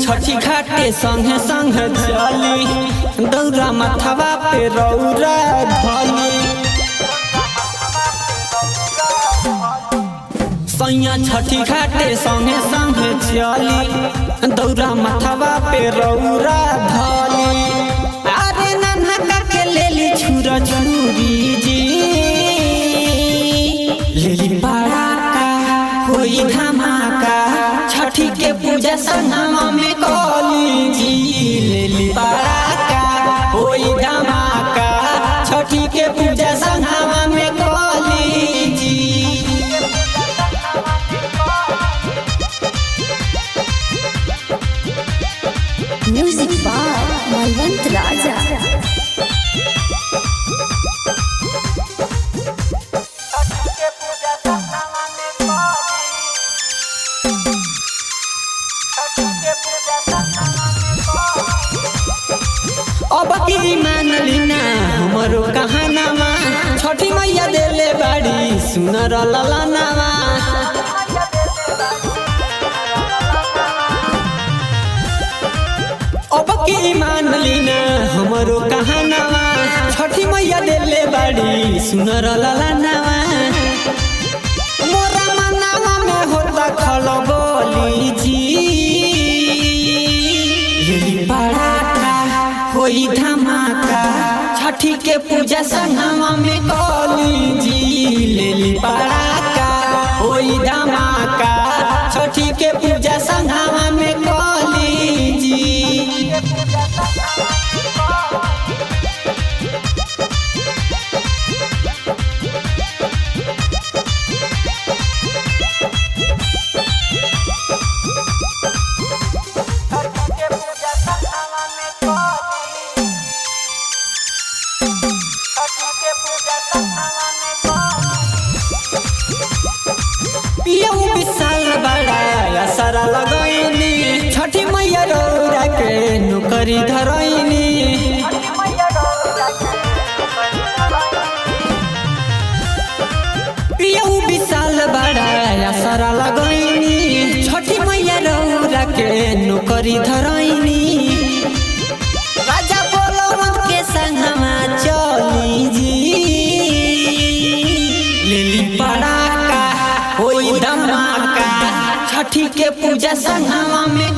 छठी घाटे संगे संगे चली दौरा मथवा पे रौरा धली। सैया छठी घाटे संगे संगे चली दौरा मथवा पे रौरा धली। अरे नन्हा के लेली छुरा छुरी जी लेली पड़ाका होई धमाका छठी के पूजा सन्नामा में कली जी लेली पड़ाका होई धमाका छठी के पूजा सन्नामा में कली जी। म्यूजिक बाय बलवंत राजा। अब की मान लीना हमारो कहानामा छठी मैया देले बाड़ी सुनर ललनामा। अब की मान लीना हमारो कहानामा छठी मैया देले बाड़ी सुनर ललनामा। मोरा मनावा में होता खलबली जी लेली पड़ाका होई धमाका छठी के पूजा सन्नामा में कली जी लेली पड़ाका होई धमाका छठी के पूजा सन्नामा में कली जी। पियऊ विशाल बड़ा सारा लगैनी छठी मैया रौरा के नौकरी धरैनी। पियऊ विशाल बड़ा सारा लगैनी छठी मैया रौरा के नौकरी धरैनी। राजा बोलवंत के संगमा चली जी लेली पड़ाका होई धमाका छठी के पूजा सन्नामा में